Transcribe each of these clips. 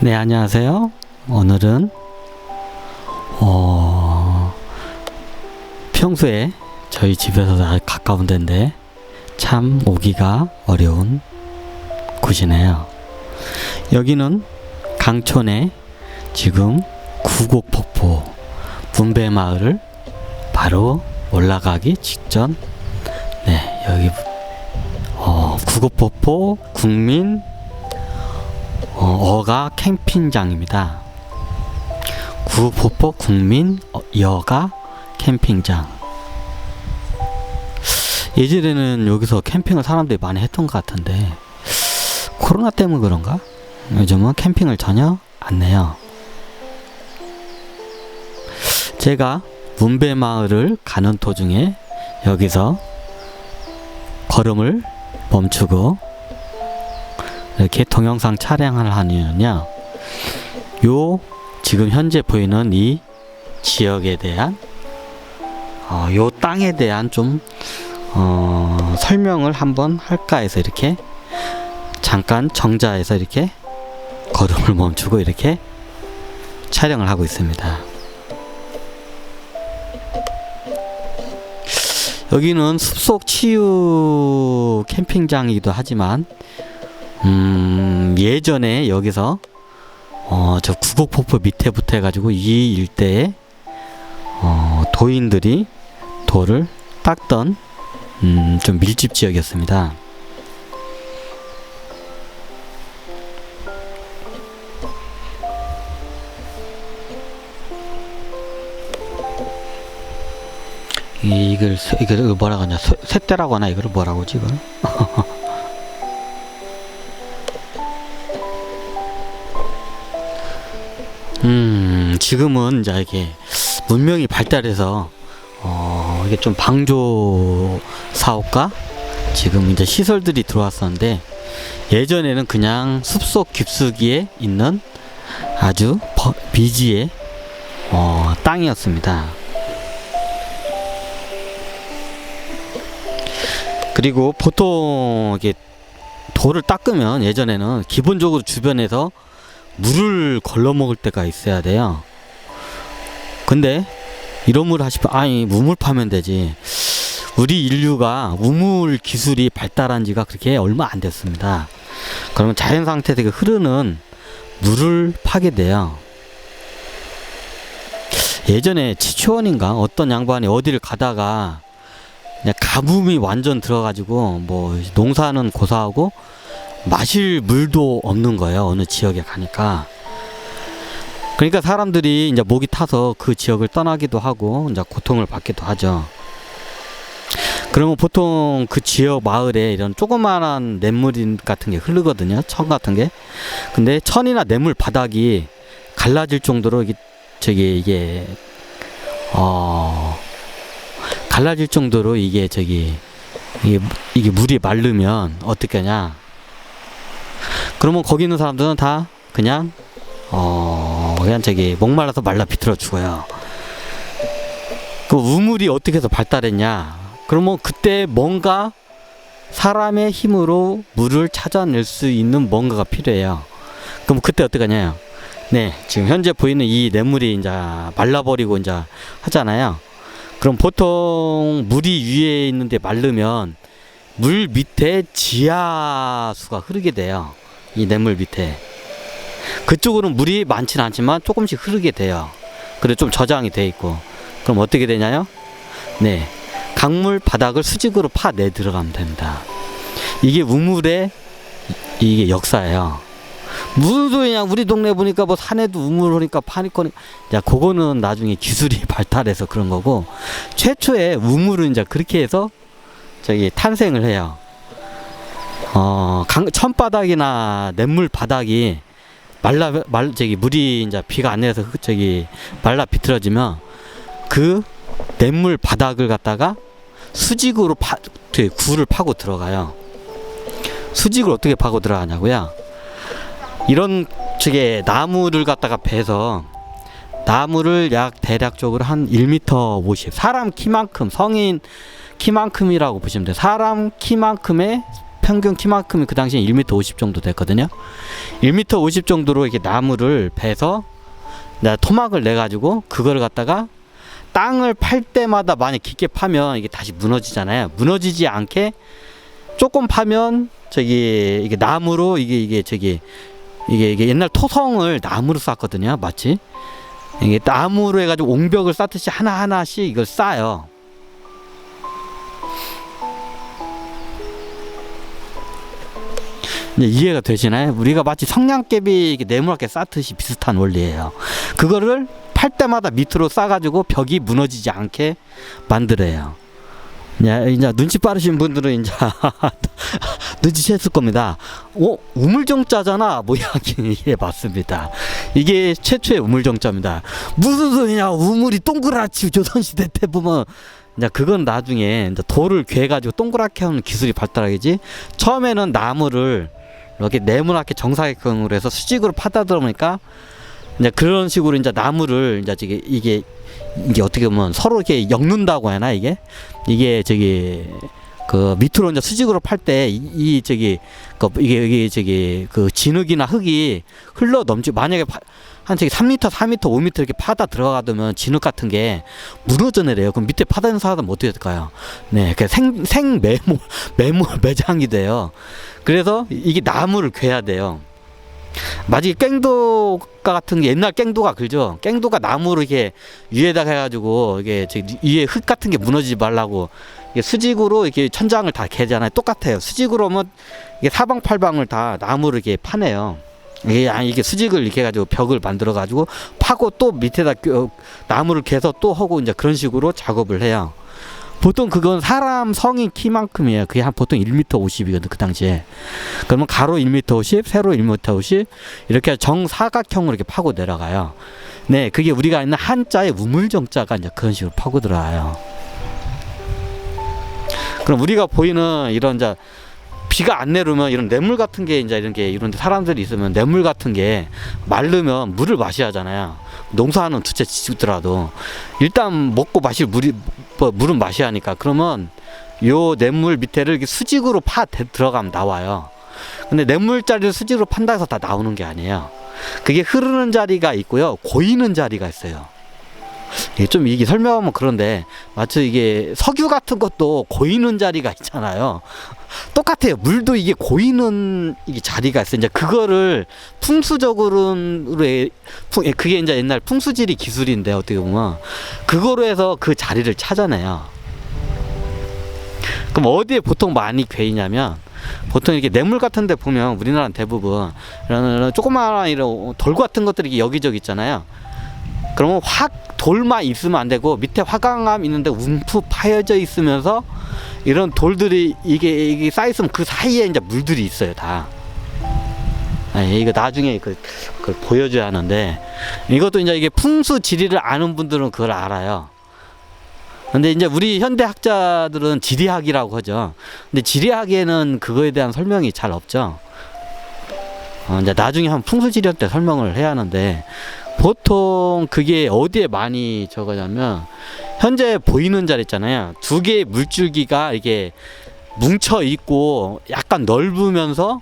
네, 안녕하세요. 오늘은 평소에 저희 집에서 아주 가까운 데인데 참 오기가 어려운 곳이네요. 여기는 강촌에 지금 구곡폭포 문배마을을 바로 올라가기 직전, 네, 여기 구곡폭포 국민 어가 캠핑장입니다. 구곡폭포 국민 여가 캠핑장. 예전에는 여기서 캠핑을 사람들이 많이 했던 것 같은데 코로나 때문에 그런가? 요즘은 캠핑을 전혀 안 해요. 제가 문배마을을 가는 도중에 여기서 걸음을 멈추고 이렇게 동영상 촬영을 하는 이유는요, 요 지금 현재 보이는 이 지역에 대한 요 땅에 대한 좀 설명을 한번 할까 해서 이렇게 잠깐 정자에서 이렇게 걸음을 멈추고 이렇게 촬영을 하고 있습니다. 여기는 숲속 치유 캠핑장이기도 하지만 예전에 여기서 저 구곡폭포 밑에부터 해가지고 이 일대에 도인들이 돌을 닦던 좀 밀집 지역이었습니다. 이걸 뭐라고 하냐, 쇳대라고 하나, 이걸 뭐라고 하지, 이걸? 지금은 이제 이게 문명이 발달해서 이게 좀 방조 사업과 지금 이제 시설들이 들어왔었는데, 예전에는 그냥 숲속 깊숙이에 있는 아주 미지의 땅이었습니다. 그리고 보통 이게 돌을 닦으면 예전에는 기본적으로 주변에서 물을 걸러 먹을 때가 있어야 돼요. 근데 이런 물 하시면 아니 우물 파면 되지. 우리 인류가 우물 기술이 발달한 지가 그렇게 얼마 안 됐습니다. 그러면 자연 상태에서 흐르는 물을 파게 돼요. 예전에 치초원인가 어떤 양반이 어디를 가다가 그냥 가뭄이 완전 들어가지고 뭐 농사는 고사하고 마실 물도 없는 거예요. 어느 지역에 가니까. 그러니까 사람들이 이제 목이 타서 그 지역을 떠나기도 하고 이제 고통을 받기도 하죠. 그러면 보통 그 지역 마을에 이런 조그마한 냇물 같은 게 흐르거든요. 천 같은 게. 근데 천이나 냇물 바닥이 갈라질 정도로 이게 갈라질 정도로 이게 물이 마르면 어떻게 하냐? 그러면 거기 있는 사람들은 다 그냥 목말라서 말라 비틀어 죽어요. 그 우물이 어떻게 해서 발달했냐? 그러면 그때 뭔가 사람의 힘으로 물을 찾아낼 수 있는 뭔가가 필요해요. 그럼 그때 어떻게 하냐요? 네, 지금 현재 보이는 이 냇물이 이제 말라버리고 이제 하잖아요. 그럼 보통 물이 위에 있는데 마르면 물 밑에 지하수가 흐르게 돼요. 이 냇물 밑에. 그쪽으로는 물이 많지는 않지만 조금씩 흐르게 돼요. 그래 좀 저장이 돼 있고. 그럼 어떻게 되냐요? 네, 강물 바닥을 수직으로 파내 들어가면 됩니다. 이게 우물의 이게 역사예요. 무슨 소리냐? 우리 동네 보니까 뭐 산에도 우물 오니까 파니까, 야, 그거는 나중에 기술이 발달해서 그런 거고, 최초의 우물은 이제 그렇게 해서 탄생을 해요. 천바닥이나 냇물 바닥이 물이 이제 비가 안 내서 말라 비틀어지면 그 냇물 바닥을 갖다가 수직으로 굴을 파고 들어가요. 수직을 어떻게 파고 들어가냐고요? 이런 나무를 갖다가 베서 나무를 대략적으로 한 1m 50, 사람 키만큼, 성인 키만큼이라고 보시면 돼요. 사람 키만큼의 평균 키만큼이 그 당시에 1m 50 정도 됐거든요. 1m 50 정도로 이렇게 나무를 베서 토막을 내 가지고 그거를 갖다가 땅을 팔 때마다 만약 깊게 파면 이게 다시 무너지잖아요. 무너지지 않게 조금 파면 이게 나무로 이게 옛날 토성을 나무로 쌓거든요. 마치 이게 나무로 해가지고 옹벽을 쌓듯이 하나하나씩 이걸 쌓아요. 이해가 되시나요? 우리가 마치 성냥개비 네모나게 쌓듯이 비슷한 원리예요. 그거를 팔 때마다 밑으로 쌓아가지고 벽이 무너지지 않게 만들어요. 이제 눈치 빠르신 분들은 이제 눈치챘을 겁니다. 우물정자잖아. 모양이. 예, 맞습니다. 이게 최초의 우물정자입니다. 무슨 소리냐? 우물이 동그랗지. 조선시대 때 보면 이제 그건 나중에 이제 돌을 괴가지고 동그랗게 하는 기술이 발달하겠지. 처음에는 나무를 이렇게 네모나게 정사각형으로 해서 수직으로 파다 들어오니까 이제 그런 식으로 이제 나무를 이제 이게 어떻게 보면 서로 이렇게 엮는다고 하나 이게 그 밑으로 이제 수직으로 팔 때 이게 그 진흙이나 흙이 흘러 넘지 만약에 한 3m, 4m, 5m 이렇게 파다 들어가면 진흙 같은 게 무너져 내려요. 그럼 밑에 파다 있는 사람은 어떻게 될까요? 네, 그 매장이 돼요. 그래서 이게 나무를 괴야 돼요. 마치 깽도가 같은 게 옛날 깽도가 그죠? 깽도가 나무로 이렇게 위에다가 해가지고 이게 위에 흙 같은 게 무너지지 말라고 이게 수직으로 이렇게 천장을 다 개잖아요. 똑같아요. 수직으로 하면 이게 사방팔방을 다 나무로 이렇게 파내요. 이게 수직을 이렇게 해가지고 벽을 만들어가지고 파고 또 밑에다 나무를 개서 또 하고 이제 그런 식으로 작업을 해요. 보통 그건 사람 성인 키만큼이에요. 그게 한 보통 1m 50이거든 그 당시에. 그러면 가로 1m 50, 세로 1m 50 이렇게 정사각형으로 이렇게 파고 내려가요. 네, 그게 우리가 있는 한자의 우물정자가 이제 그런 식으로 파고 들어가요. 그럼 우리가 보이는 이런 이제 비가 안 내리면 이런 냇물 같은 게 이제 이런 데 사람들이 있으면 냇물 같은 게 마르면 물을 마셔야 하잖아요. 농사는 두째 지더라도 일단 먹고 마실 물은 마셔야 하니까 그러면 요 냇물 밑에를 이렇게 수직으로 들어가면 나와요. 근데 냇물자리를 수직으로 판다 해서 다 나오는 게 아니에요. 그게 흐르는 자리가 있고요. 고이는 자리가 있어요. 이게 설명하면 그런데 마치 이게 석유 같은 것도 고이는 자리가 있잖아요. 똑같아요. 물도 이게 고이는 이게 자리가 있어요. 이제 그거를 풍수적으로 그게 이제 옛날 풍수지리 기술인데 어떻게 보면 그거로 해서 그 자리를 찾아내요. 그럼 어디에 보통 많이 괴이냐면 보통 이렇게 냇물 같은 데 보면 우리나라는 대부분 이런 조그마한 이런 돌 같은 것들이 여기저기 있잖아요. 그러면 돌만 있으면 안 되고 밑에 화강암 있는데 움푹 파여져 있으면서 이런 돌들이 이게 쌓여 있으면 그 사이에 이제 물들이 있어요 다. 이거 나중에 그걸 보여줘야 하는데 이것도 이제 이게 풍수 지리를 아는 분들은 그걸 알아요. 근데 이제 우리 현대 학자들은 지리학이라고 하죠. 근데 지리학에는 그거에 대한 설명이 잘 없죠. 이제 나중에 한 풍수 지리학 때 설명을 해야 하는데. 보통 그게 어디에 많이 적어냐면 현재 보이는 자리 있잖아요. 두 개의 물줄기가 이게 뭉쳐 있고 약간 넓으면서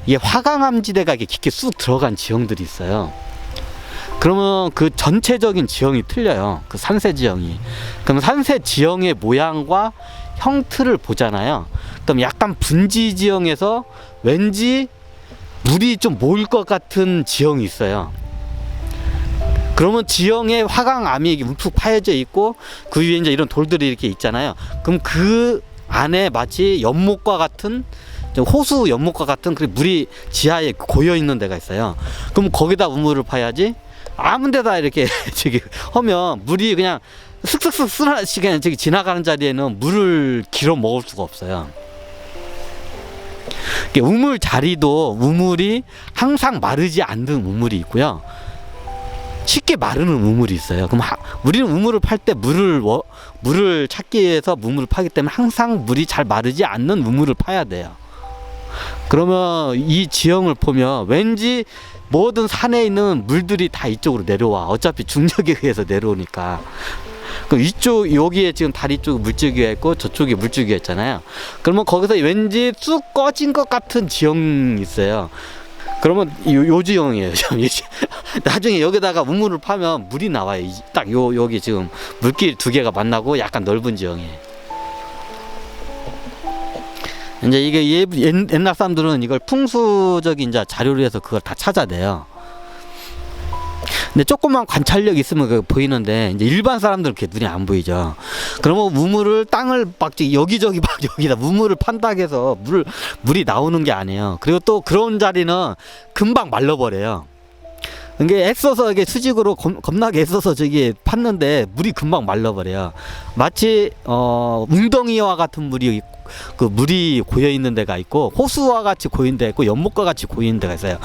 이게 화강암지대가 이렇게 깊게 쑥 들어간 지형들이 있어요. 그러면 그 전체적인 지형이 틀려요. 그 산세 지형이. 그럼 산세 지형의 모양과 형틀을 보잖아요. 그럼 약간 분지 지형에서 왠지 물이 좀 모일 것 같은 지형이 있어요. 그러면 지형에 화강암이 이렇게 움푹 파여져 있고 그 위에 이제 이런 돌들이 이렇게 있잖아요. 그럼 그 안에 마치 연못과 같은 호수 연못과 같은 그 물이 지하에 고여 있는 데가 있어요. 그럼 거기다 우물을 파야지. 아무 데다 이렇게 하면 물이 그냥 슥슥슥 그냥 지나가는 자리에는 물을 길어 먹을 수가 없어요. 우물 자리도 우물이 항상 마르지 않는 우물이 있고요. 쉽게 마르는 우물이 있어요. 그럼 우리는 우물을 팔 때 물을 찾기 위해서 우물을 파기 때문에 항상 물이 잘 마르지 않는 우물을 파야 돼요. 그러면 이 지형을 보면 왠지 모든 산에 있는 물들이 다 이쪽으로 내려와. 어차피 중력에 의해서 내려오니까. 그 이쪽 여기에 지금 다리 쪽 물줄기가 있고 저쪽에 물줄기가 있잖아요. 그러면 거기서 왠지 쑥 꺼진 것 같은 지형이 있어요. 그러면 요 지형이에요. 나중에 여기다가 우물을 파면 물이 나와요. 딱 여기 지금 물길 두 개가 만나고 약간 넓은 지형이에요. 이제 이게 옛날 사람들은 이걸 풍수적인 이제 자료로 해서 그걸 다 찾아내요. 근데 조금만 관찰력 있으면 그 보이는데 이제 일반 사람들은 그렇게 눈이 안 보이죠. 그러면 우물을 땅을 막 여기저기 막 여기다 우물을 판다고 해서 물이 나오는 게 아니에요. 그리고 또 그런 자리는 금방 말라버려요. 이게 애써서 이게 수직으로 겁나게 애써서 저기 팠는데 물이 금방 말라버려요. 마치 웅덩이와 같은 물이 물이 고여 있는 데가 있고 호수와 같이 고인 데 있고 연못과 같이 고인 데가 있어요.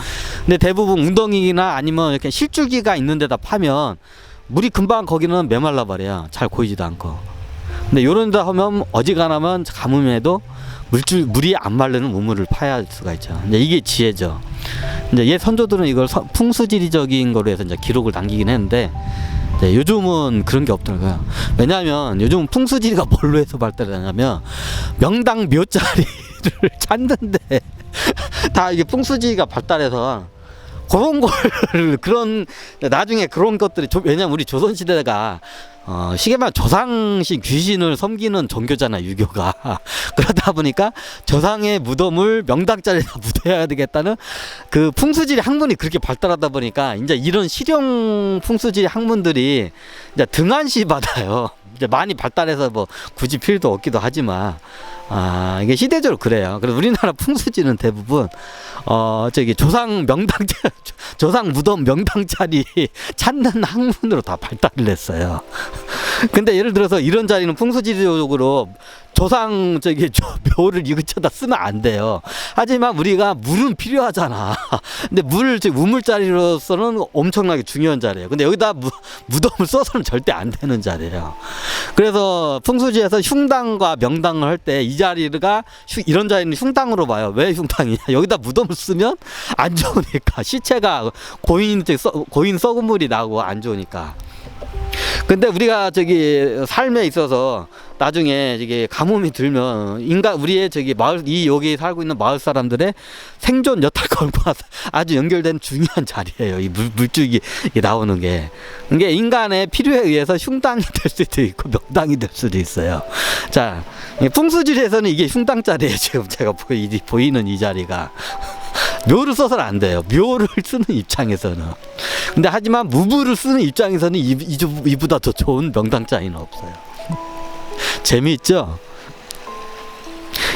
근데 대부분 웅덩이나 아니면 이렇게 실줄기가 있는 데다 파면 물이 금방 거기는 메말라 버려요. 잘 고이지도 않고. 근데 요런 데 하면 어지간하면 가뭄에도 물이 안 마르는 우물을 파야 할 수가 있죠. 이제 이게 지혜죠. 이제 옛 선조들은 이걸 풍수지리적인 거로 해서 이제 기록을 남기긴 했는데, 네, 요즘은 그런 게 없더라고요. 왜냐하면 요즘 풍수지리가 뭘로 해서 발달하냐면 명당 묘자리를 찾는데 다 이게 풍수지리가 발달해서 그런 걸 그런 나중에 그런 것들이 왜냐면 우리 조선시대가 쉽게 말하면 조상신 귀신을 섬기는 종교잖아, 유교가. 그러다 보니까 조상의 무덤을 명당자리에다 묻어야 되겠다는 그 풍수지리 학문이 그렇게 발달하다 보니까 이제 이런 실용 풍수지리 학문들이 이제 등한시 받아요. 이제 많이 발달해서 뭐 굳이 필요도 없기도 하지만 이게 시대적으로 그래요. 그래서 우리나라 풍수지는 대부분 저기 조상 무덤 명당 자리 찾는 학문으로 다 발달을 했어요. 근데 예를 들어서 이런 자리는 풍수지리적으로 조상 묘를 이 근처다 쓰면 안 돼요. 하지만 우리가 물은 필요하잖아. 근데 우물자리로서는 엄청나게 중요한 자리예요. 근데 여기다 무덤을 써서는 절대 안 되는 자리예요. 그래서 풍수지에서 흉당과 명당을 할 때 이 자리가 이런 자리는 흉당으로 봐요. 왜 흉당이냐? 여기다 무덤을 쓰면 안 좋으니까 시체가 고인 썩은 물이 나고 안 좋으니까. 근데 우리가 삶에 있어서 나중에 이게 가뭄이 들면 우리의 마을 여기 살고 있는 마을 사람들의 생존 여탈권과 아주 연결된 중요한 자리예요. 이 물줄기 나오는 게. 이게 인간의 필요에 의해서 흉당이 될 수도 있고 명당이 될 수도 있어요. 자, 풍수지리에서는 이게 흉당 자리예요. 지금 제가 보이는 이 자리가. 묘를 써서는 안 돼요. 묘를 쓰는 입장에서는. 근데 하지만 무물을 쓰는 입장에서는 이보다 더 좋은 명당 자리는 없어요. 재미있죠?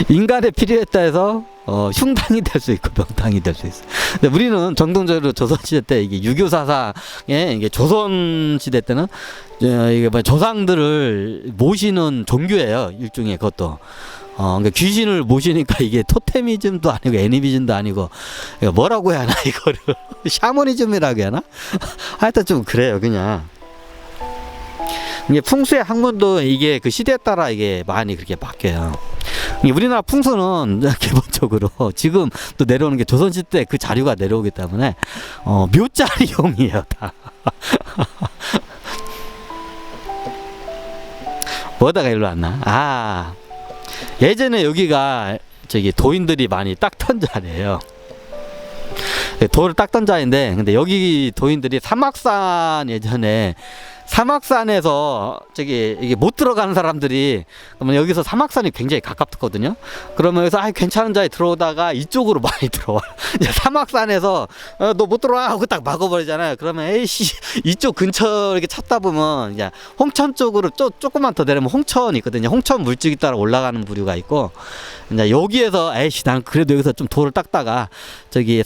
인간의 필요에 따라서 흉당이 될 수 있고 명당이 될 수 있어요. 근데 우리는 정통적으로 조선시대 때 이게 유교 사상에 이게 조선시대 때는 이게 조상들을 모시는 종교예요. 일종의 그것도. 그러니까 귀신을 모시니까 이게 토테미즘도 아니고 애니미즘도 아니고 뭐라고 해야 하나 이거를 샤머니즘이라고 해야 하나? 하여튼 좀 그래요 그냥. 이게 풍수의 학문도 이게 그 시대에 따라 이게 많이 그렇게 바뀌어요. 우리나라 풍수는 기본적으로 지금 또 내려오는 게 조선시대 그 자료가 내려오기 때문에 묘자리용이에요 다. 뭐다가 일로 왔나? 예전에 여기가 도인들이 많이 닦던 자리예요. 돌을 닦던 자리인데, 근데 여기 도인들이 사막산 예전에 사막산에서 이게 못 들어가는 사람들이 그러면 여기서 사막산이 굉장히 가깝거든요. 그러면 여기서 괜찮은 자리 들어오다가 이쪽으로 많이 들어와. 이제 사막산에서 너 못 들어와 하고 딱 막아버리잖아요. 그러면 에이씨 이쪽 근처 이렇게 찾다 보면 이제 홍천 쪽으로 조금만 더 내려면 홍천이 있거든요. 홍천 물줄기 따라 올라가는 부류가 있고, 이제 여기에서 에이씨 난 그래도 여기서 좀 돌을 닦다가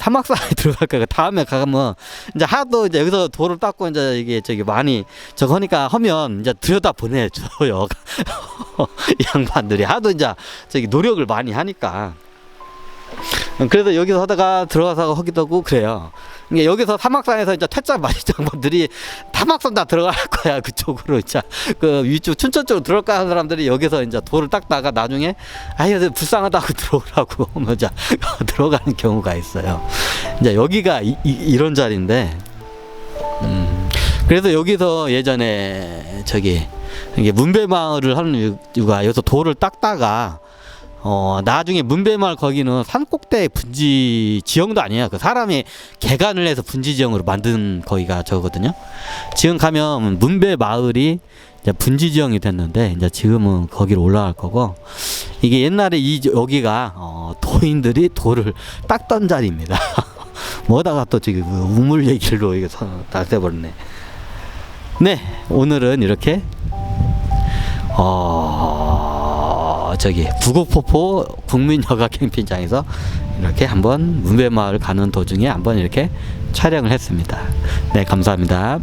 사막산에 들어갈까. 다음에 가면 이제 하도 이제 여기서 돌을 닦고 이제 이게 많이 하니까 하면 이제 들여다 보내줘요. 이 양반들이 하도 이제 노력을 많이 하니까. 그래서 여기서 하다가 들어가서 하기도 하고 그래요. 여기서 사막산에서 이제 퇴짜 많이 장반들이 사막산 다 들어갈 거야. 그쪽으로 이제 그 위쪽 춘천 쪽으로 들어갈까 하는 사람들이 여기서 이제 돌을 닦다가 나중에 불쌍하다고 들어오라고 하면 이제 들어가는 경우가 있어요. 이제 여기가 이런 자리인데, 그래서 여기서 예전에 저기 이게 문배마을을 하는 이유가 여기서 돌을 닦다가 나중에 문배마을 거기는 산꼭대 분지 지형도 아니에요. 그 사람이 개간을 해서 분지 지형으로 만든 거기가 저거든요. 지금 가면 문배마을이 이제 분지 지형이 됐는데 이제 지금은 거기로 올라갈 거고, 이게 옛날에 여기가 도인들이 돌을 닦던 자리입니다. 뭐다가 또 지금 우물 얘기로 이게 다 돼버렸네. 네, 오늘은 이렇게 저기 부곡포포 국민여가 캠핑장에서 이렇게 한번 문배마을 가는 도중에 한번 이렇게 촬영을 했습니다. 네, 감사합니다.